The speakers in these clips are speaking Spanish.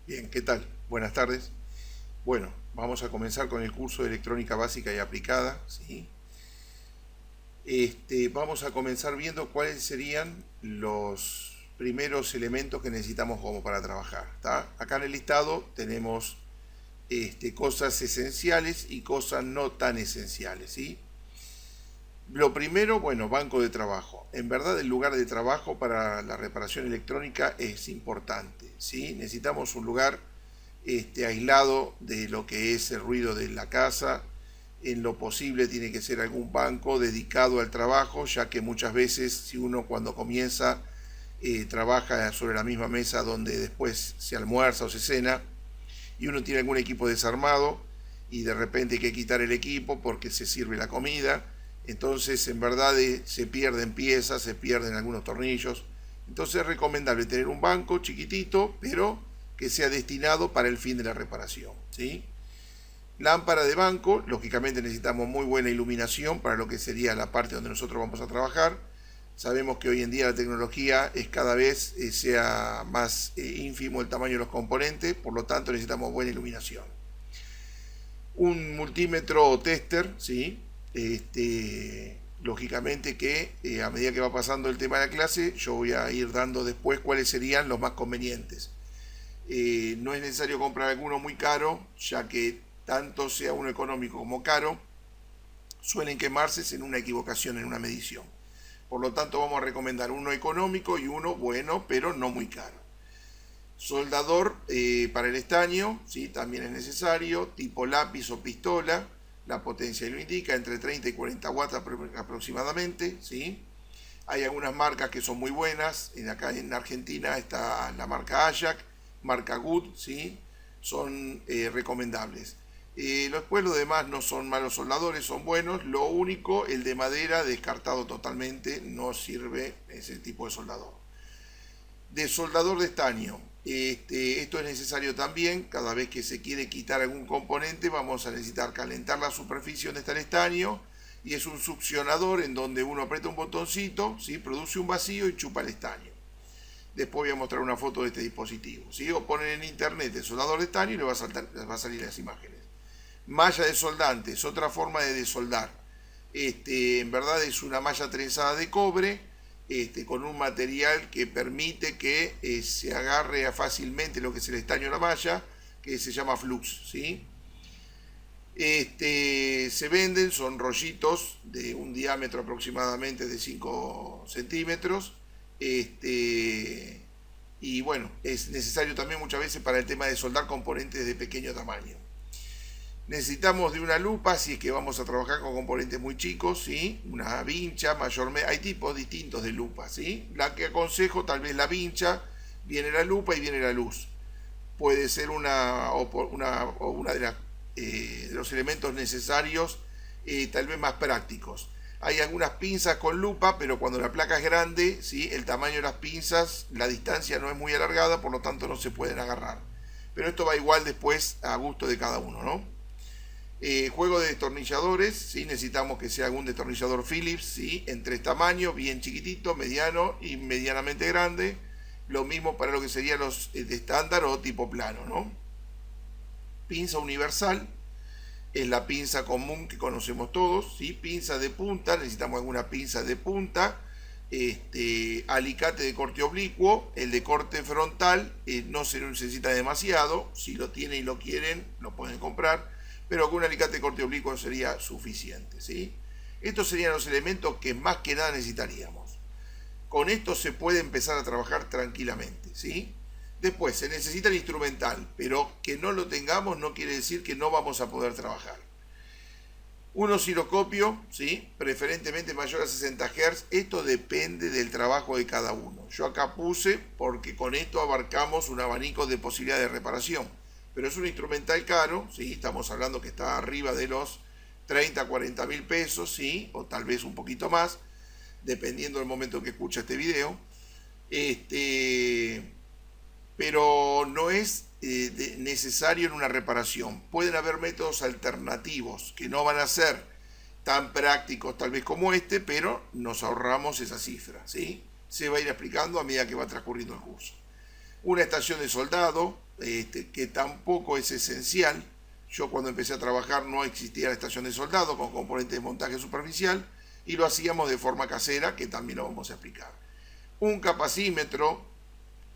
Bien, ¿qué tal? Buenas tardes. Bueno, vamos a comenzar con el curso de electrónica básica y aplicada, ¿sí? Vamos a comenzar viendo cuáles serían los primeros elementos que necesitamos como para trabajar, ¿está? Acá en el listado tenemos cosas esenciales y cosas no tan esenciales, ¿sí? Lo primero, bueno, banco de trabajo. En verdad, el lugar de trabajo para la reparación electrónica es importante, ¿sí? Necesitamos un lugar aislado de lo que es el ruido de la casa. En lo posible tiene que ser algún banco dedicado al trabajo, ya que muchas veces si uno cuando comienza trabaja sobre la misma mesa donde después se almuerza o se cena y uno tiene algún equipo desarmado y de repente hay que quitar el equipo porque se sirve la comida, entonces en verdad se pierden piezas, se pierden algunos tornillos. Entonces es recomendable tener un banco chiquitito, pero que sea destinado para el fin de la reparación, ¿sí? Lámpara de banco, lógicamente necesitamos muy buena iluminación para lo que sería la parte donde nosotros vamos a trabajar. Sabemos que hoy en día la tecnología es cada vez sea más ínfimo el tamaño de los componentes, por lo tanto necesitamos buena iluminación. Un multímetro o tester, ¿sí? Lógicamente que a medida que va pasando el tema de la clase, yo voy a ir dando después cuáles serían los más convenientes. No es necesario comprar alguno muy caro, ya que tanto sea uno económico como caro, suelen quemarse en una equivocación en una medición. Por lo tanto, vamos a recomendar uno económico y uno bueno, pero no muy caro. Soldador para el estaño, ¿sí? También es necesario, tipo lápiz o pistola, la potencia lo indica, entre 30 y 40 watts aproximadamente, ¿sí? Hay algunas marcas que son muy buenas, acá en Argentina está la marca Ajax, marca Good, ¿sí? Son recomendables. Después los demás no son malos soldadores, son buenos. Lo único, el de madera descartado totalmente, no sirve ese tipo de soldador. De soldador de estaño. Esto es necesario también, cada vez que se quiere quitar algún componente vamos a necesitar calentar la superficie donde está el estaño y es un succionador en donde uno aprieta un botoncito, ¿sí? Produce un vacío y chupa el estaño. Después voy a mostrar una foto de este dispositivo, ¿sí? O ponen en internet el soldador de estaño y les va a salir las imágenes. Malla de soldante es otra forma de desoldar. En verdad es una malla trenzada de cobre con un material que permite que se agarre fácilmente lo que es el estaño de la malla, que se llama flux, ¿sí? Se venden, son rollitos de un diámetro aproximadamente de 5 centímetros. Y bueno, es necesario también muchas veces para el tema de soldar componentes de pequeño tamaño. Necesitamos de una lupa si es que vamos a trabajar con componentes muy chicos, ¿sí? Una vincha, mayormente, hay tipos distintos de lupa, ¿sí? La que aconsejo, tal vez la vincha, viene la lupa y viene la luz. Puede ser una de los elementos necesarios, tal vez más prácticos. Hay algunas pinzas con lupa, pero cuando la placa es grande, ¿sí? El tamaño de las pinzas, la distancia no es muy alargada, por lo tanto no se pueden agarrar. Pero esto va igual después a gusto de cada uno, ¿no? Juego de destornilladores, ¿sí? Necesitamos que sea algún destornillador Phillips, ¿sí? En tres tamaños, bien chiquitito, mediano y medianamente grande. Lo mismo para lo que serían los de estándar o tipo plano, ¿no? Pinza universal, es la pinza común que conocemos todos, ¿sí? Pinza de punta, necesitamos alguna pinza de punta. Alicate de corte oblicuo, el de corte frontal no se necesita demasiado, si lo tienen y lo quieren lo pueden comprar, pero con un alicate de corte oblicuo sería suficiente, ¿sí? Estos serían los elementos que más que nada necesitaríamos. Con esto se puede empezar a trabajar tranquilamente, ¿sí? Después se necesita el instrumental, pero que no lo tengamos no quiere decir que no vamos a poder trabajar. Un osciloscopio, ¿sí? Preferentemente mayor a 60 Hz. Esto depende del trabajo de cada uno. Yo acá puse porque con esto abarcamos un abanico de posibilidades de reparación. Pero es un instrumental caro, ¿sí? Estamos hablando que está arriba de los 30 a 40 mil pesos, ¿sí? O tal vez un poquito más, dependiendo del momento que escucha este video. Pero no es necesario en una reparación. Pueden haber métodos alternativos que no van a ser tan prácticos tal vez como este, pero nos ahorramos esa cifra, ¿sí? Se va a ir explicando a medida que va transcurriendo el curso. Una estación de soldado, que tampoco es esencial. Yo cuando empecé a trabajar no existía la estación de soldado con componentes de montaje superficial y lo hacíamos de forma casera, que también lo vamos a explicar. Un capacímetro,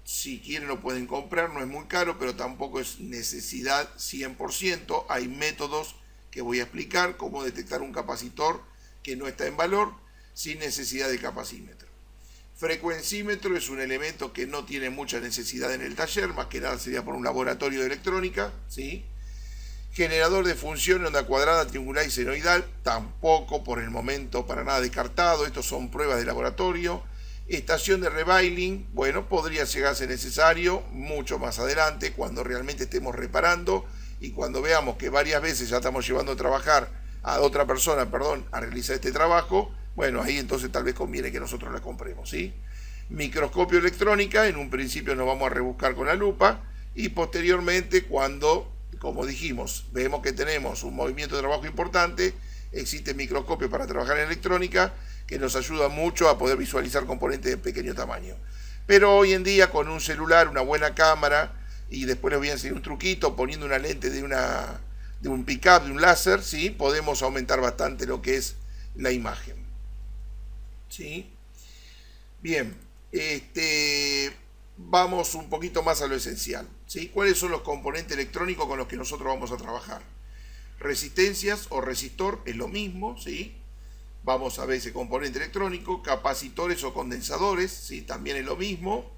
si quieren lo pueden comprar, no es muy caro, pero tampoco es necesidad 100%. Hay métodos que voy a explicar, cómo detectar un capacitor que no está en valor sin necesidad de capacímetro. Frecuencímetro es un elemento que no tiene mucha necesidad en el taller, más que nada sería por un laboratorio de electrónica, ¿sí? Generador de función, onda cuadrada, triangular y senoidal, tampoco por el momento para nada descartado, estos son pruebas de laboratorio. Estación de reviling, bueno, podría llegar a ser necesario mucho más adelante, cuando realmente estemos reparando y cuando veamos que varias veces ya estamos llevando a trabajar a otra persona, a realizar este trabajo, bueno, ahí entonces tal vez conviene que nosotros la compremos, ¿sí? Microscopio electrónica, en un principio nos vamos a rebuscar con la lupa y posteriormente cuando, como dijimos, vemos que tenemos un movimiento de trabajo importante, existe microscopio para trabajar en electrónica que nos ayuda mucho a poder visualizar componentes de pequeño tamaño. Pero hoy en día con un celular, una buena cámara, y después les voy a enseñar un truquito poniendo una lente de un pick-up, de un láser, ¿sí? Podemos aumentar bastante lo que es la imagen. ¿Sí? Bien, vamos un poquito más a lo esencial, ¿sí? ¿Cuáles son los componentes electrónicos con los que nosotros vamos a trabajar? Resistencias o resistor es lo mismo, ¿sí? Vamos a ver ese componente electrónico, capacitores o condensadores, ¿sí? También es lo mismo,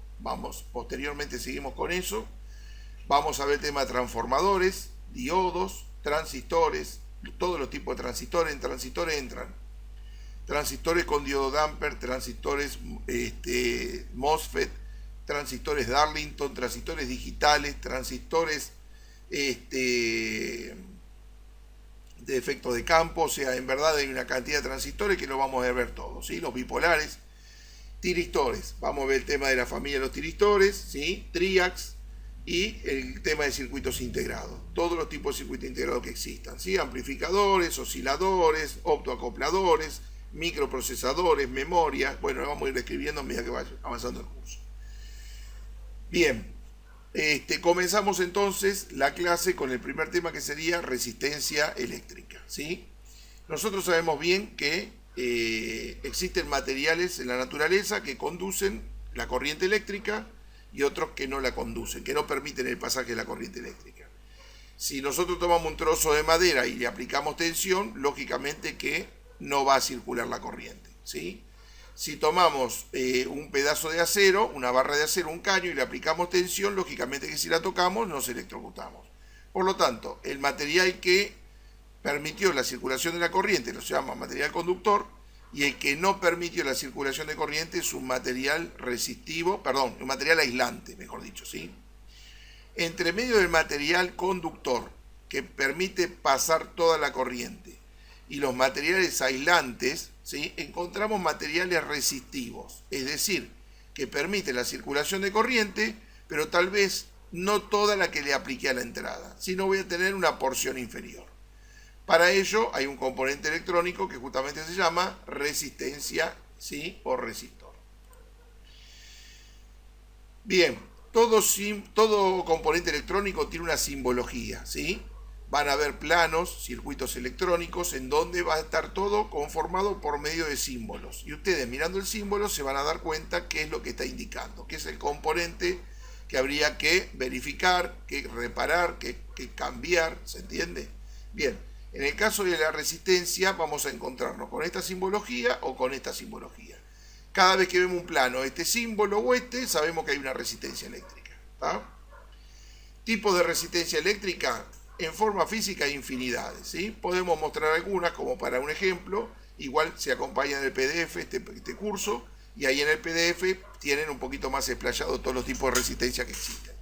posteriormente seguimos con eso. Vamos a ver el tema de transformadores, diodos, transistores, todos los tipos de transistores. En transistores entran transistores con diodo damper, transistores MOSFET, transistores Darlington, transistores digitales, transistores de efecto de campo. O sea, en verdad hay una cantidad de transistores que lo vamos a ver todos, ¿sí? Los bipolares, tiristores, vamos a ver el tema de la familia de los tiristores, ¿sí? Triacs y el tema de circuitos integrados, todos los tipos de circuitos integrados que existan, ¿sí? Amplificadores, osciladores, optoacopladores, microprocesadores, memoria. Bueno, lo vamos a ir describiendo a medida que vaya avanzando el curso. Bien, comenzamos entonces la clase con el primer tema, que sería resistencia eléctrica, ¿sí? Nosotros sabemos bien que existen materiales en la naturaleza que conducen la corriente eléctrica y otros que no la conducen, que no permiten el pasaje de la corriente eléctrica. Si nosotros tomamos un trozo de madera y le aplicamos tensión, lógicamente que no va a circular la corriente, ¿sí? Si tomamos un pedazo de acero, una barra de acero, un caño, y le aplicamos tensión, lógicamente que si la tocamos nos electrocutamos. Por lo tanto, el material que permitió la circulación de la corriente se llama material conductor, y el que no permitió la circulación de corriente es un material un material aislante, mejor dicho, ¿sí? Entre medio del material conductor, que permite pasar toda la corriente, y los materiales aislantes, ¿sí? Encontramos materiales resistivos, es decir, que permite la circulación de corriente, pero tal vez no toda la que le apliqué a la entrada, sino voy a tener una porción inferior. Para ello hay un componente electrónico que justamente se llama resistencia, ¿sí? O resistor. Bien, todo componente electrónico tiene una simbología, ¿sí? Van a haber planos, circuitos electrónicos, en donde va a estar todo conformado por medio de símbolos. Y ustedes mirando el símbolo se van a dar cuenta qué es lo que está indicando, qué es el componente que habría que verificar, que reparar, que cambiar, ¿se entiende? Bien, en el caso de la resistencia vamos a encontrarnos con esta simbología o con esta simbología. Cada vez que vemos un plano, este símbolo o sabemos que hay una resistencia eléctrica, ¿tá? Tipo de resistencia eléctrica. En forma física hay infinidades, ¿sí? Podemos mostrar algunas como para un ejemplo. Igual se acompaña en el PDF este curso, y ahí en el PDF tienen un poquito más explayado todos los tipos de resistencia que existen.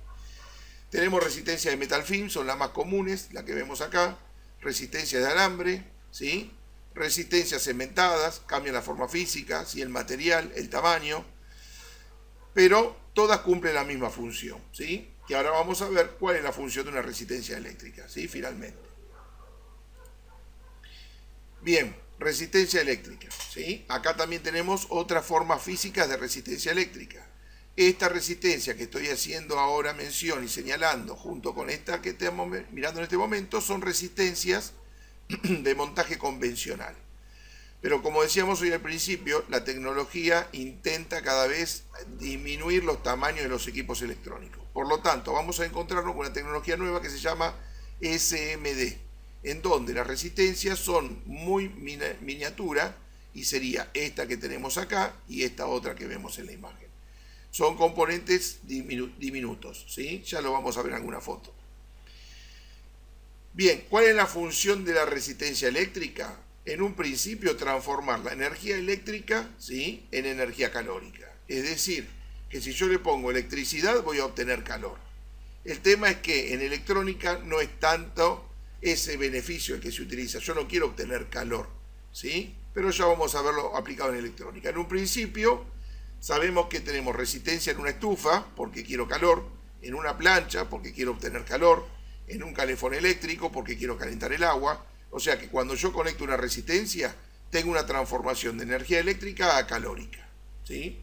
Tenemos resistencia de metal film, son las más comunes, la que vemos acá. Resistencia de alambre, ¿sí? Resistencias cementadas, cambian la forma física, ¿sí? El material, el tamaño, pero todas cumplen la misma función, ¿sí? Y ahora vamos a ver cuál es la función de una resistencia eléctrica, ¿sí? Finalmente. Bien, resistencia eléctrica, ¿sí? Acá también tenemos otras formas físicas de resistencia eléctrica. esta resistencia que estoy haciendo ahora mención y señalando, junto con esta que estamos mirando en este momento, son resistencias de montaje convencional. Pero como decíamos hoy al principio, la tecnología intenta cada vez disminuir los tamaños de los equipos electrónicos. Por lo tanto, vamos a encontrarnos con una tecnología nueva que se llama SMD, en donde las resistencias son muy miniatura, y sería esta que tenemos acá y esta otra que vemos en la imagen. Son componentes diminutos, ¿sí? Ya lo vamos a ver en alguna foto. Bien, ¿cuál es la función de la resistencia eléctrica? En un principio, transformar la energía eléctrica, ¿sí?, en energía calórica. Es decir, que si yo le pongo electricidad voy a obtener calor. El tema es que en electrónica no es tanto ese beneficio el que se utiliza. Yo no quiero obtener calor, ¿sí? Pero ya vamos a verlo aplicado en electrónica. En un principio sabemos que tenemos resistencia en una estufa porque quiero calor, en una plancha porque quiero obtener calor, en un calefón eléctrico porque quiero calentar el agua. O sea que cuando yo conecto una resistencia, tengo una transformación de energía eléctrica a calórica, ¿sí?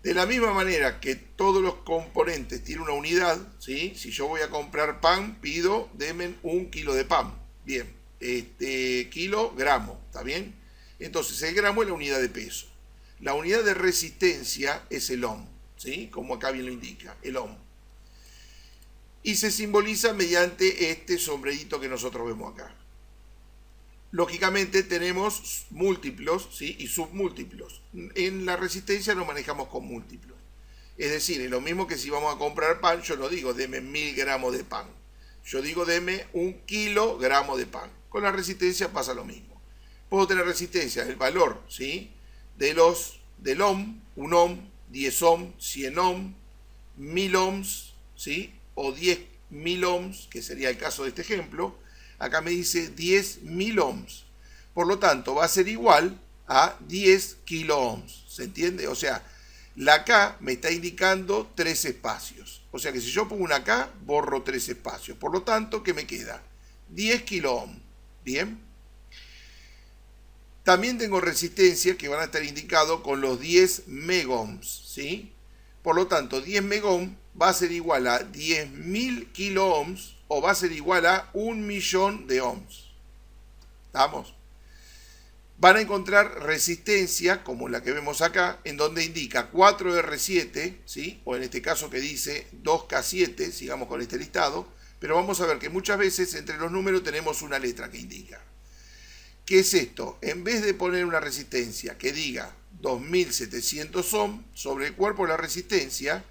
De la misma manera que todos los componentes tienen una unidad, ¿sí? Si yo voy a comprar pan, pido, denme 1 kilo de pan. Bien, kilogramo, ¿está bien? Entonces el gramo es la unidad de peso. La unidad de resistencia es el ohm, ¿sí? Como acá bien lo indica, el ohm. Y se simboliza mediante este sombrerito que nosotros vemos acá. Lógicamente tenemos múltiplos, ¿sí?, y submúltiplos. En la resistencia nos manejamos con múltiplos. Es decir, es lo mismo que si vamos a comprar pan, yo no digo deme 1000 gramos de pan. Yo digo deme 1 kilogramo de pan. Con la resistencia pasa lo mismo. Puedo tener resistencia, el valor, ¿sí?, del ohm, 1 ohm, 10 ohm, 100 ohm, 1000 ohms, ¿sí?, o 10.000 ohms, que sería el caso de este ejemplo. Acá me dice 10.000 ohms. Por lo tanto, va a ser igual a 10 kilo ohms. ¿Se entiende? O sea, la K me está indicando 3 espacios. O sea que si yo pongo una K, borro 3 espacios. Por lo tanto, ¿qué me queda? 10 kilo ohms. Bien. También tengo resistencias que van a estar indicados con los 10 megohms, ¿sí? Por lo tanto, 10 megohms va a ser igual a 10.000 kilo ohms o va a ser igual a 1.000.000 de ohms. ¿Estamos? Van a encontrar resistencia, como la que vemos acá, en donde indica 4R7, ¿sí?, o en este caso que dice 2K7, sigamos con este listado, pero vamos a ver que muchas veces entre los números tenemos una letra que indica. ¿Qué es esto? En vez de poner una resistencia que diga 2700 ohms sobre el cuerpo de la resistencia,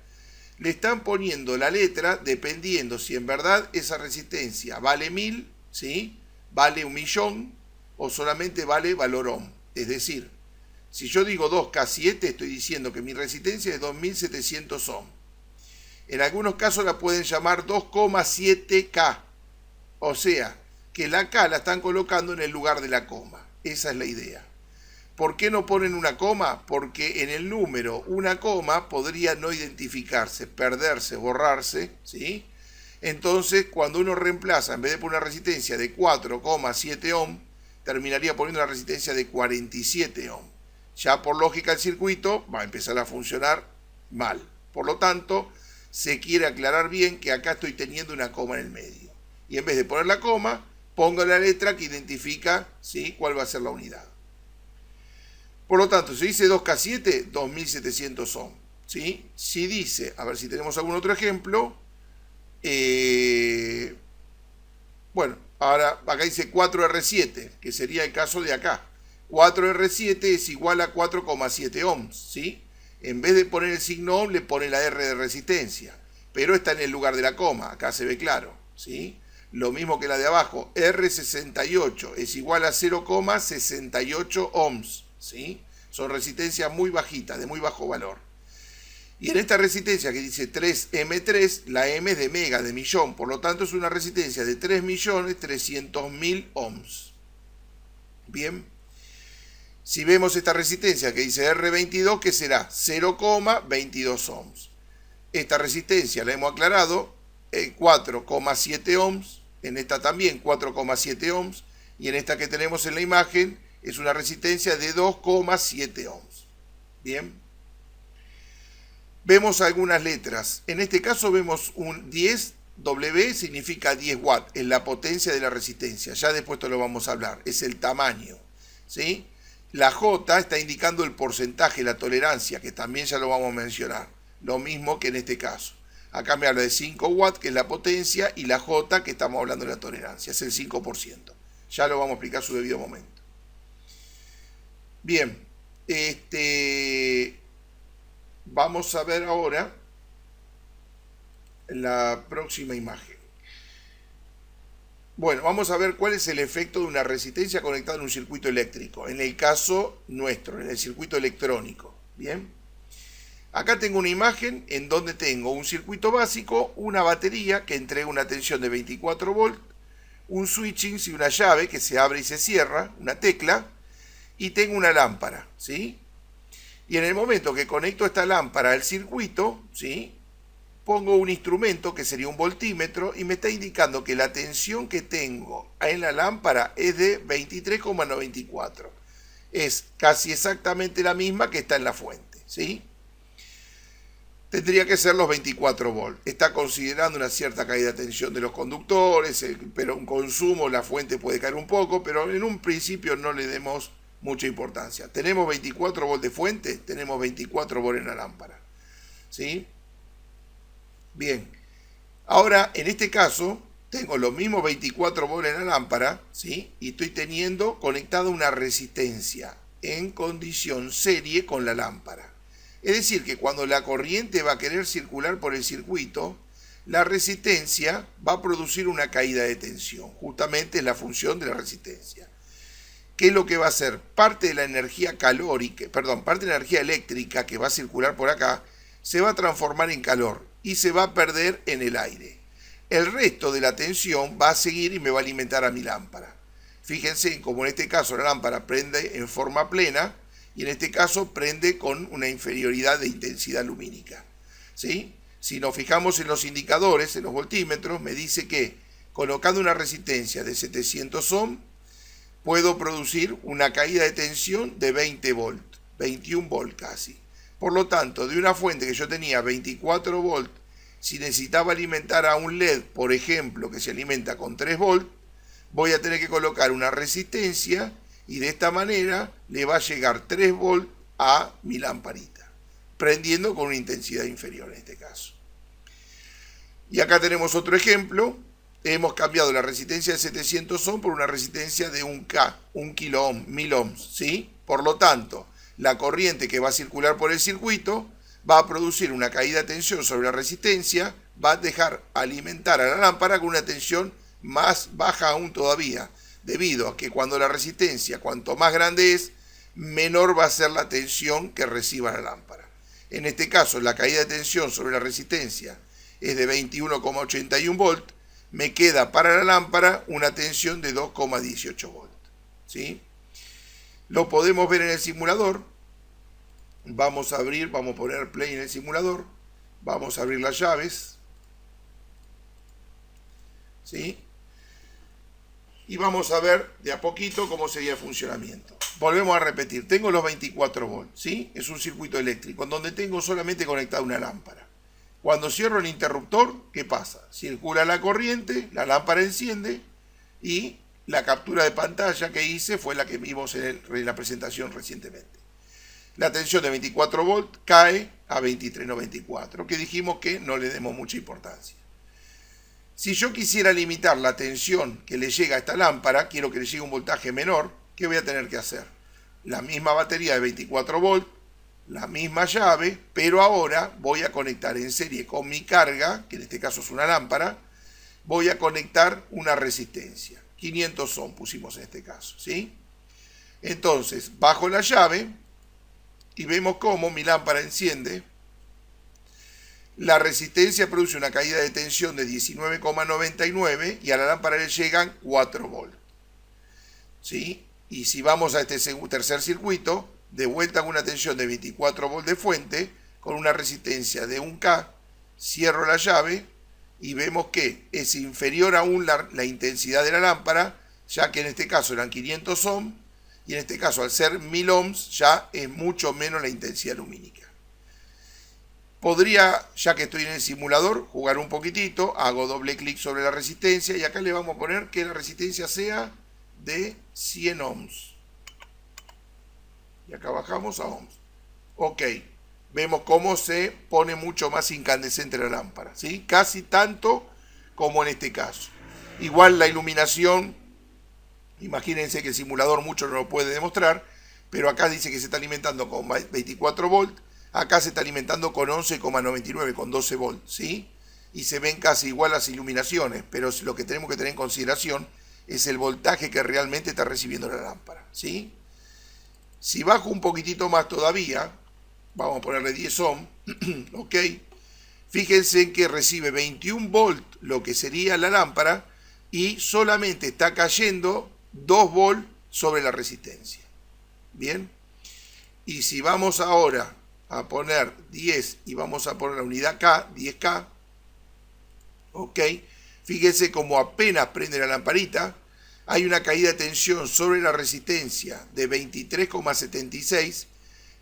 le están poniendo la letra dependiendo si en verdad esa resistencia vale 1000, ¿sí?, vale 1.000.000 o solamente vale valor ohm. Es decir, si yo digo 2K7, estoy diciendo que mi resistencia es 2700 ohm. En algunos casos la pueden llamar 2,7K. O sea, que la K la están colocando en el lugar de la coma. Esa es la idea. ¿Por qué no ponen una coma? Porque en el número una coma podría no identificarse, perderse, borrarse, ¿sí? Entonces, cuando uno reemplaza, en vez de poner una resistencia de 4,7 ohm, terminaría poniendo una resistencia de 47 ohm. Ya por lógica el circuito va a empezar a funcionar mal. Por lo tanto, se quiere aclarar bien que acá estoy teniendo una coma en el medio. Y en vez de poner la coma, pongo la letra que identifica, ¿sí?, cuál va a ser la unidad. Por lo tanto, si dice 2K7, 2700 ohm, ¿sí? Si dice, a ver si tenemos algún otro ejemplo, bueno, ahora acá dice 4R7, que sería el caso de acá. 4R7 es igual a 4,7 ohms, ¿sí? En vez de poner el signo ohm, le pone la R de resistencia, pero está en el lugar de la coma, acá se ve claro, ¿sí? Lo mismo que la de abajo, R68 es igual a 0,68 ohms, ¿sí? Son resistencias muy bajitas, de muy bajo valor. Y en esta resistencia que dice 3M3, la M es de mega, de millón, por lo tanto es una resistencia de 3.300.000 ohms. Bien. Si vemos esta resistencia que dice R22, ¿qué será? 0,22 ohms. Esta resistencia la hemos aclarado, 4,7 ohms, en esta también 4,7 ohms, y en esta que tenemos en la imagen es una resistencia de 2,7 ohms. Bien. Vemos algunas letras. En este caso vemos un 10W, significa 10 watts, es la potencia de la resistencia. Ya después te lo vamos a hablar, es el tamaño, ¿sí? La J está indicando el porcentaje, la tolerancia, que también ya lo vamos a mencionar. Lo mismo que en este caso. Acá me habla de 5 watts, que es la potencia, y la J, que estamos hablando de la tolerancia, es el 5%. Ya lo vamos a explicar a su debido momento. Bien, vamos a ver ahora la próxima imagen. Bueno, vamos a ver cuál es el efecto de una resistencia conectada en un circuito eléctrico. En el caso nuestro, en el circuito electrónico. Bien. Acá tengo una imagen en donde tengo un circuito básico, una batería que entrega una tensión de 24 volts, un switching y una llave que se abre y se cierra, una tecla, y tengo una lámpara, ¿sí? Y en el momento que conecto esta lámpara al circuito, ¿sí?, pongo un instrumento que sería un voltímetro y me está indicando que la tensión que tengo en la lámpara es de 23,94. Es casi exactamente la misma que está en la fuente, ¿sí? Tendría que ser los 24 volts. Está considerando una cierta caída de tensión de los conductores, pero un consumo, la fuente puede caer un poco, pero en un principio no le demos mucha importancia. ¿Tenemos 24 volts de fuente? Tenemos 24 volts en la lámpara, ¿sí? Bien, ahora en este caso tengo los mismos 24 volts en la lámpara, ¿sí? Y estoy teniendo conectada una resistencia en condición serie con la lámpara. Es decir, que cuando la corriente va a querer circular por el circuito, la resistencia va a producir una caída de tensión. Justamente es la función de la resistencia. ¿Qué es lo que va a hacer? Parte de la energía parte de la energía eléctrica que va a circular por acá, se va a transformar en calor y se va a perder en el aire. El resto de la tensión va a seguir y me va a alimentar a mi lámpara. Fíjense, como en este caso la lámpara prende en forma plena, y en este caso prende con una inferioridad de intensidad lumínica, ¿sí? Si nos fijamos en los indicadores, en los voltímetros, me dice que colocando una resistencia de 700 ohms, puedo producir una caída de tensión de 20 volts, 21 volts casi. Por lo tanto, de una fuente que yo tenía 24 volts, si necesitaba alimentar a un LED, por ejemplo, que se alimenta con 3 volts, voy a tener que colocar una resistencia y de esta manera le va a llegar 3 volts a mi lamparita, prendiendo con una intensidad inferior en este caso. Y acá tenemos otro ejemplo. Hemos cambiado la resistencia de 700 ohms por una resistencia de 1K, 1 kilo ohm, 1000 ohms, ¿sí? Por lo tanto, la corriente que va a circular por el circuito va a producir una caída de tensión sobre la resistencia, va a dejar alimentar a la lámpara con una tensión más baja aún todavía, debido a que cuando la resistencia, cuanto más grande es, menor va a ser la tensión que reciba la lámpara. En este caso, la caída de tensión sobre la resistencia es de 21,81 volts, me queda para la lámpara una tensión de 2,18 volts, ¿sí? Lo podemos ver en el simulador. Vamos a poner play en el simulador, vamos a abrir las llaves, ¿sí? Y vamos a ver de a poquito cómo sería el funcionamiento. Volvemos a repetir, tengo los 24 volts, ¿sí? Es un circuito eléctrico en donde tengo solamente conectada una lámpara. Cuando cierro el interruptor, ¿qué pasa? Circula la corriente, la lámpara enciende y la captura de pantalla que hice fue la que vimos en la presentación recientemente. La tensión de 24 volts cae a 23,94, que dijimos que no le demos mucha importancia. Si yo quisiera limitar la tensión que le llega a esta lámpara, quiero que le llegue un voltaje menor, ¿qué voy a tener que hacer? La misma batería de 24 volts, la misma llave, pero ahora voy a conectar en serie con mi carga, que en este caso es una lámpara, voy a conectar una resistencia. 500 ohms pusimos en este caso, ¿sí? Entonces, bajo la llave y vemos cómo mi lámpara enciende. La resistencia produce una caída de tensión de 19,99 y a la lámpara le llegan 4 volts, ¿sí? Y si vamos a este tercer circuito, de vuelta con una tensión de 24 volts de fuente, con una resistencia de 1K, cierro la llave y vemos que es inferior aún la intensidad de la lámpara, ya que en este caso eran 500 ohms, y en este caso al ser 1000 ohms ya es mucho menos la intensidad lumínica. Podría, ya que estoy en el simulador, jugar un poquitito, hago doble clic sobre la resistencia y acá le vamos a poner que la resistencia sea de 100 ohms. Y acá bajamos a ohms. Ok, vemos cómo se pone mucho más incandescente la lámpara, ¿sí? Casi tanto como en este caso. Igual la iluminación, imagínense que el simulador mucho no lo puede demostrar, pero acá dice que se está alimentando con 24 volts, acá se está alimentando con 11,99, con 12 volts, ¿sí? Y se ven casi igual las iluminaciones, pero lo que tenemos que tener en consideración es el voltaje que realmente está recibiendo la lámpara, ¿sí? Si bajo un poquitito más todavía, vamos a ponerle 10 ohm, ok, fíjense que recibe 21 volts lo que sería la lámpara y solamente está cayendo 2 volts sobre la resistencia. Bien, y si vamos ahora a poner 10 y vamos a poner la unidad K, 10K, ok, fíjense como apenas prende la lamparita, hay una caída de tensión sobre la resistencia de 23,76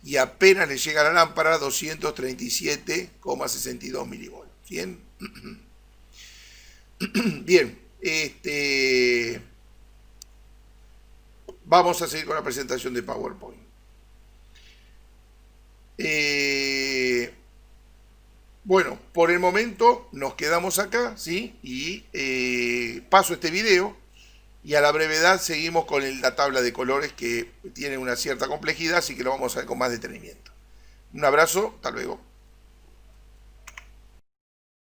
y apenas le llega a la lámpara 237,62 milivolts. Bien, bien, vamos a seguir con la presentación de PowerPoint. Bueno, por el momento nos quedamos acá, ¿sí? Y paso este video y a la brevedad seguimos con la tabla de colores que tiene una cierta complejidad, así que lo vamos a ver con más detenimiento. Un abrazo, hasta luego.